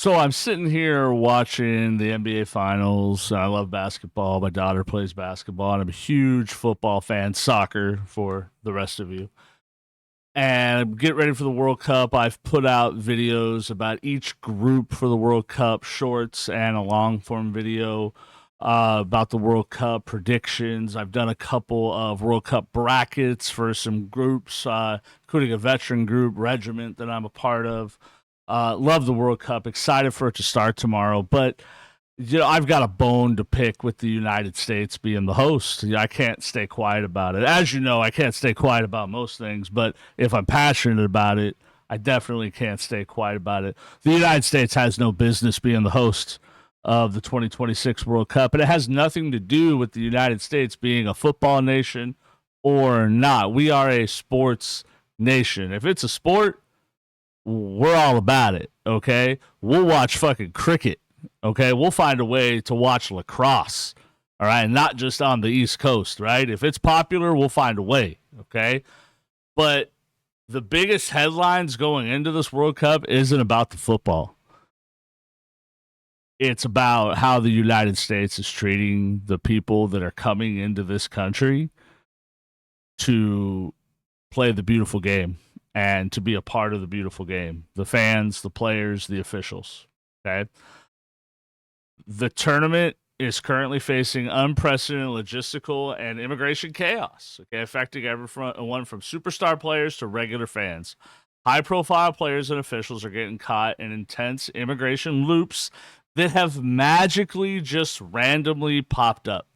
So I'm sitting here watching the NBA Finals. I love basketball. My daughter plays basketball, and I'm a huge football fan, soccer for the rest of you. And get ready for the World Cup. I've put out videos about each group for the World Cup, shorts and a long form video about the World Cup predictions. I've done a couple of World Cup brackets for some groups, including a veteran group, Regiment, that I'm a part of. Love the World Cup. Excited for it to start tomorrow. But I've got a bone to pick with the United States being the host. I can't stay quiet about it. As you know, I can't stay quiet about most things, but if I'm passionate about it, I definitely can't stay quiet about it. The United States has no business being the host of the 2026 World Cup, and it has nothing to do with the United States being a football nation or not. We are a sports nation. If it's a sport, we're all about it, okay? We'll watch fucking cricket. Okay, we'll find a way to watch lacrosse, all right, not just on the East Coast, right? If it's popular, we'll find a way, okay? But the biggest headlines going into this World Cup isn't about the football. It's about how the United States is treating the people that are coming into this country to play the beautiful game and to be a part of the beautiful game. The fans, the players, the officials, okay? The tournament is currently facing unprecedented logistical and immigration chaos, okay, affecting everyone from superstar players to regular fans. High-profile players and officials are getting caught in intense immigration loops that have magically just randomly popped up,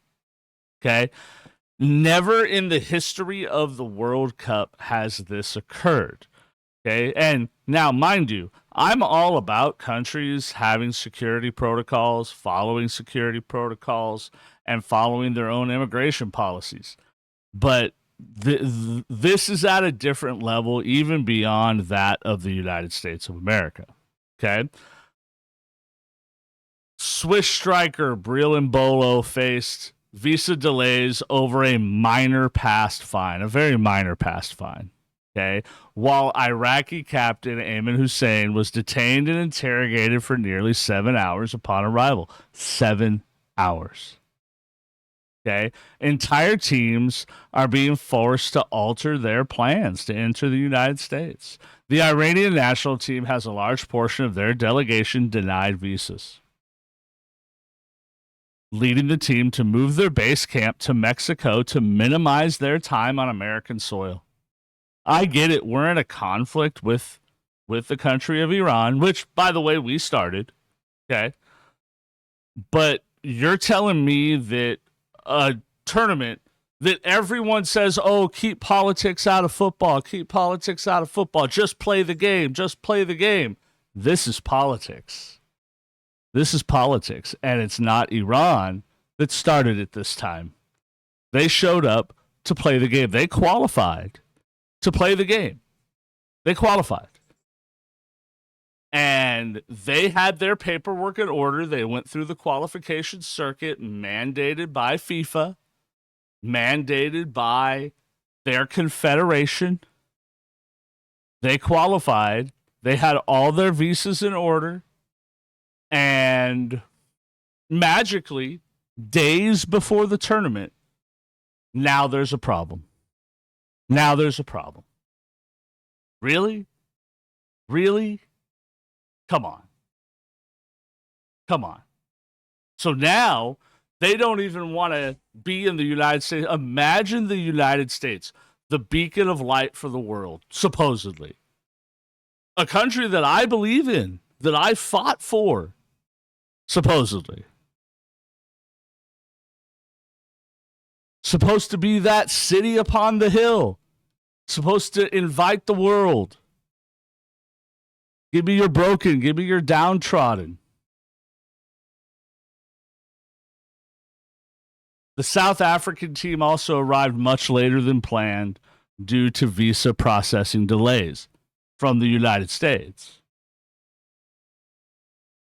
okay? Never in the history of the World Cup has this occurred. Okay. And now, mind you, I'm all about countries having security protocols, following security protocols, and following their own immigration policies. But this is at a different level, even beyond that of the United States of America. Okay. Swiss striker Breel Mbolo faced visa delays over a minor past fine, a very minor past fine. Okay, while Iraqi captain Ayman Hussein was detained and interrogated for nearly 7 hours upon arrival. 7 hours. Okay, entire teams are being forced to alter their plans to enter the United States. The Iranian national team has a large portion of their delegation denied visas, leading the team to move their base camp to Mexico to minimize their time on American soil. I get it. We're in a conflict with the country of Iran, which, by the way, we started. Okay. But you're telling me that a tournament that everyone says, oh, keep politics out of football, keep politics out of football, just play the game, just play the game. This is politics. This is politics. And it's not Iran that started it this time. They showed up to play the game. They qualified to play the game. They qualified. And they had their paperwork in order. They went through the qualification circuit mandated by FIFA, mandated by their confederation. They qualified. They had all their visas in order. And magically, days before the tournament, now there's a problem. Now there's a problem. Really? Really? Come on. Come on. So now they don't even want to be in the United States. Imagine the United States, the beacon of light for the world, supposedly. A country that I believe in, that I fought for, supposedly. Supposed to be that city upon the hill. Supposed to invite the world. Give me your broken. Give me your downtrodden. The South African team also arrived much later than planned due to visa processing delays from the United States.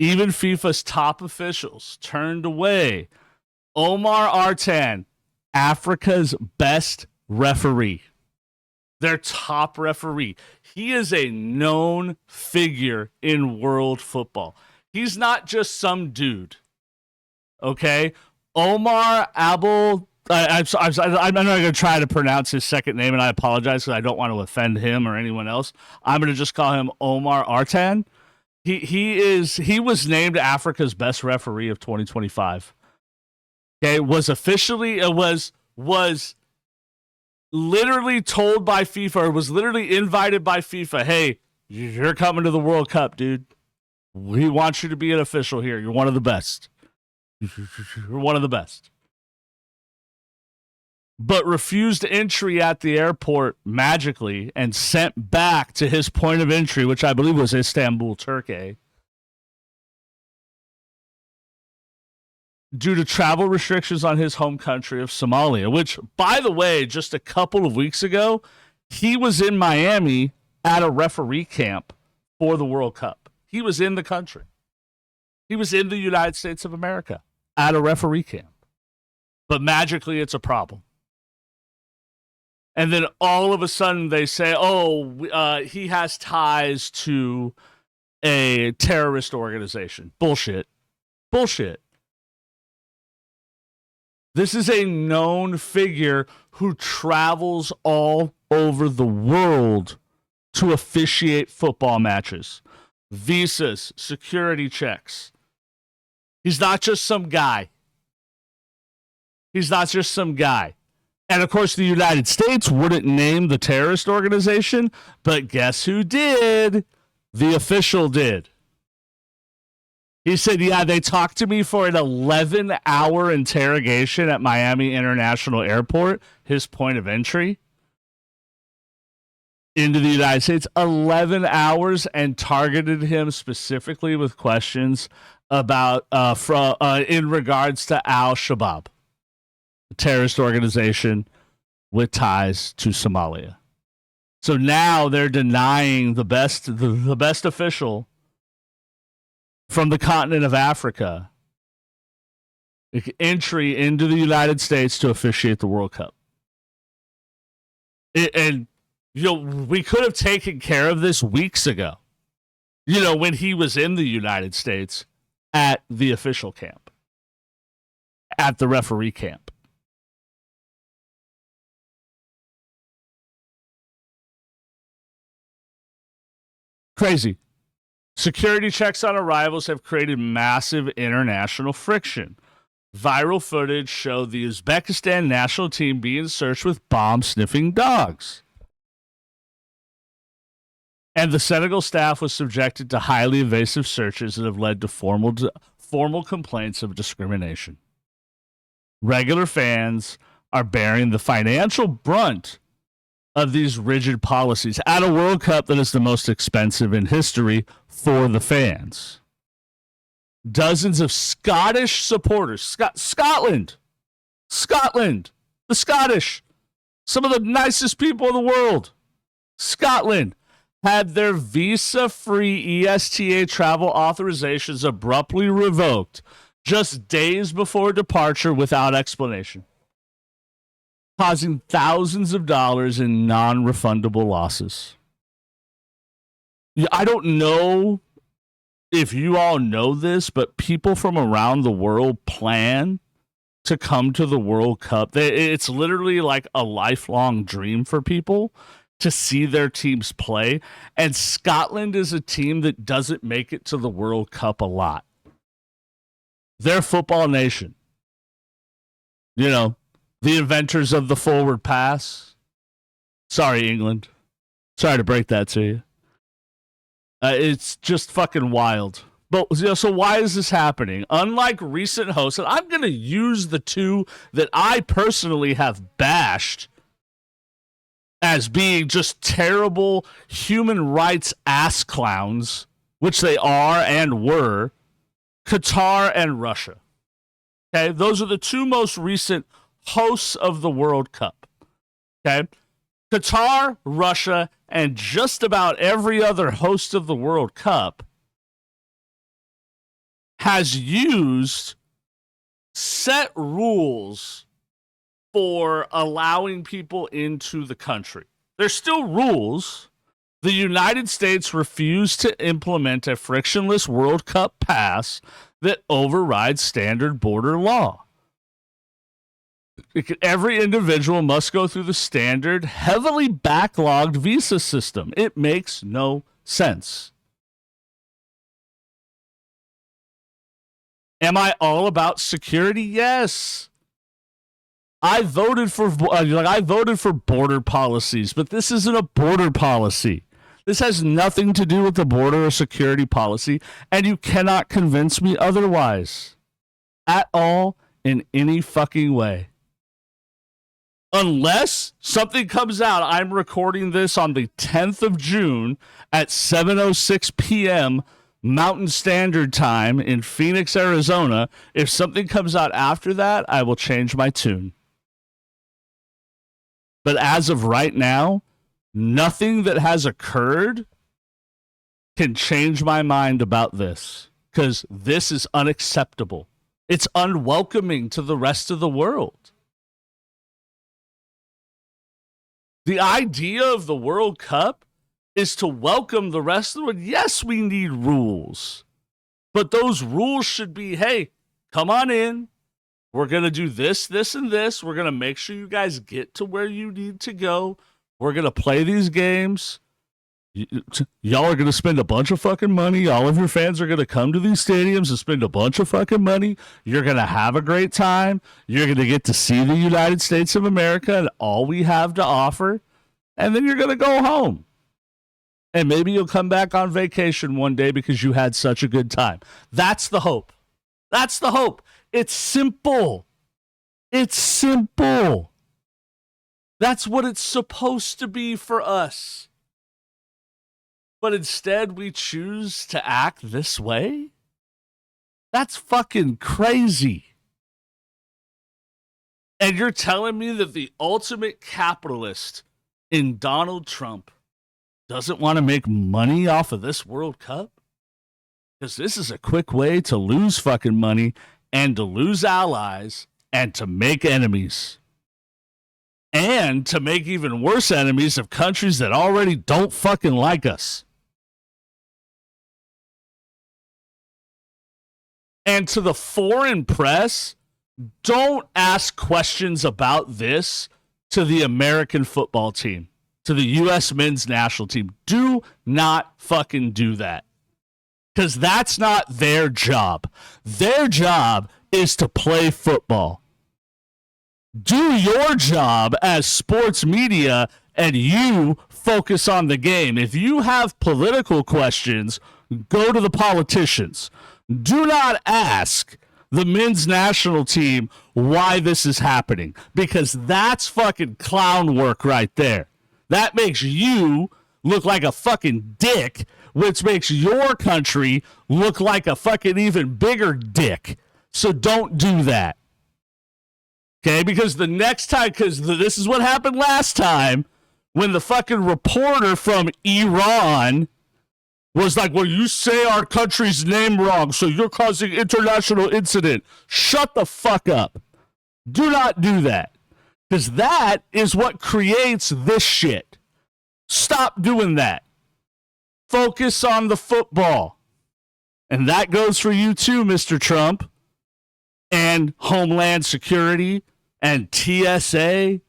Even FIFA's top officials turned away Omar Artan, Africa's best referee, their top referee. He is a known figure in world football. He's not just some dude. Okay? Omar Abel. I'm not going to try to pronounce his second name, and I apologize because I don't want to offend him or anyone else. I'm going to just call him Omar Artan. He was named Africa's best referee of 2025. Okay, was literally told by FIFA, or was literally invited by FIFA. Hey, you're coming to the World Cup, dude. We want you to be an official here. You're one of the best. You're one of the best. But refused entry at the airport magically and sent back to his point of entry, which I believe was Istanbul, Turkey, due to travel restrictions on his home country of Somalia, which, by the way, just a couple of weeks ago, he was in Miami at a referee camp for the World Cup. He was in the country. He was in the United States of America at a referee camp. But magically, it's a problem. And then all of a sudden they say, he has ties to a terrorist organization. Bullshit. This is a known figure who travels all over the world to officiate football matches. Visas, security checks. He's not just some guy. And, of course, the United States wouldn't name the terrorist organization, but guess who did? The official did. He said, yeah, they talked to me for an 11-hour interrogation at Miami International Airport, his point of entry into the United States. 11 hours, and targeted him specifically with questions about in regards to Al-Shabaab, a terrorist organization with ties to Somalia. So now they're denying the best official from the continent of Africa entry into the United States to officiate the World Cup. And we could have taken care of this weeks ago. When he was in the United States at the official camp, at the referee camp. Crazy. Security checks on arrivals have created massive international friction. Viral footage showed the Uzbekistan national team being searched with bomb-sniffing dogs. And the Senegal staff was subjected to highly invasive searches that have led to formal complaints of discrimination. Regular fans are bearing the financial brunt of these rigid policies at a World Cup that is the most expensive in history for the fans. Dozens of Scottish supporters, Scotland, the Scottish, some of the nicest people in the world, Scotland, had their visa-free ESTA travel authorizations abruptly revoked just days before departure without explanation, causing thousands of dollars in non-refundable losses. I don't know if you all know this, but people from around the world plan to come to the World Cup. It's literally like a lifelong dream for people to see their teams play. And Scotland is a team that doesn't make it to the World Cup a lot. They're a football nation. The inventors of the forward pass. Sorry, England. Sorry to break that to you. It's just fucking wild. But so why is this happening? Unlike recent hosts, and I'm going to use the two that I personally have bashed as being just terrible human rights ass clowns, which they are and were, Qatar and Russia. Okay, those are the two most recent hosts of the World Cup. Okay, Qatar, Russia, and just about every other host of the World Cup has used set rules for allowing people into the country. There's still rules, The United States refused to implement a frictionless World Cup pass that overrides standard border law. Every individual must go through the standard, heavily backlogged visa system. It makes no sense. Am I all about security? Yes. I voted for border policies, but this isn't a border policy. This has nothing to do with the border or security policy, and you cannot convince me otherwise. At all, in any fucking way. Unless something comes out, I'm recording this on the 10th of June at 7:06 p.m. Mountain Standard Time in Phoenix, Arizona. If something comes out after that, I will change my tune. But as of right now, nothing that has occurred can change my mind about this, because this is unacceptable. It's unwelcoming to the rest of the world. The idea of the World Cup is to welcome the rest of the world. Yes, we need rules, but those rules should be, hey, come on in. We're going to do this, this, and this. We're going to make sure you guys get to where you need to go. We're going to play these games. Y'all are going to spend a bunch of fucking money. All of your fans are going to come to these stadiums and spend a bunch of fucking money. You're going to have a great time. You're going to get to see the United States of America and all we have to offer. And then you're going to go home. And maybe you'll come back on vacation one day because you had such a good time. That's the hope. That's the hope. It's simple. It's simple. That's what it's supposed to be for us. But instead, we choose to act this way? That's fucking crazy. And you're telling me that the ultimate capitalist in Donald Trump doesn't want to make money off of this World Cup? Because this is a quick way to lose fucking money and to lose allies and to make enemies. And to make even worse enemies of countries that already don't fucking like us. And to the foreign press, don't ask questions about this to the American football team, to the U.S. men's national team. Do not fucking do that. Because that's not their job. Their job is to play football. Do your job as sports media and you focus on the game. If you have political questions, go to the politicians. Do not ask the men's national team why this is happening, because that's fucking clown work right there. That makes you look like a fucking dick, which makes your country look like a fucking even bigger dick. So don't do that. Okay, because the next time, because this is what happened last time, when the fucking reporter from Iran was like, well, you say our country's name wrong, so you're causing international incident. Shut the fuck up. Do not do that. Because that is what creates this shit. Stop doing that. Focus on the football. And that goes for you too, Mr. Trump. And Homeland Security and TSA.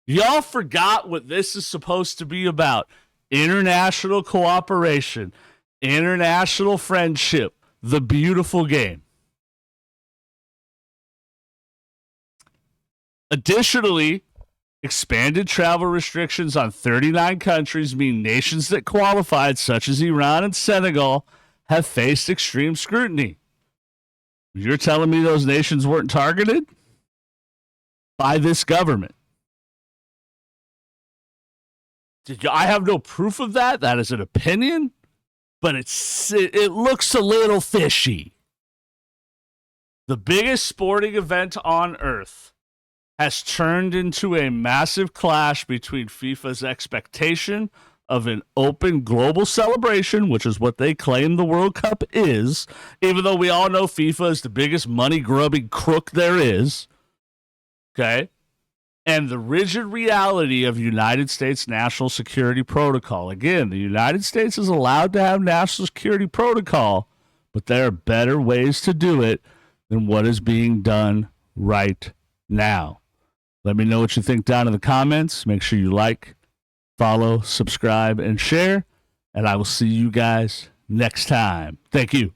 Y'all forgot what this is supposed to be about. International cooperation, international friendship, the beautiful game. Additionally, expanded travel restrictions on 39 countries mean nations that qualified, such as Iran and Senegal, have faced extreme scrutiny. You're telling me those nations weren't targeted by this government? I have no proof of that. That is an opinion, but it looks a little fishy. The biggest sporting event on earth has turned into a massive clash between FIFA's expectation of an open global celebration, which is what they claim the World Cup is, even though we all know FIFA is the biggest money-grubbing crook there is. Okay? and the rigid reality of United States national security protocol. Again, the United States is allowed to have national security protocol, but there are better ways to do it than what is being done right now. Let me know what you think down in the comments. Make sure you like, follow, subscribe, and share. And I will see you guys next time. Thank you.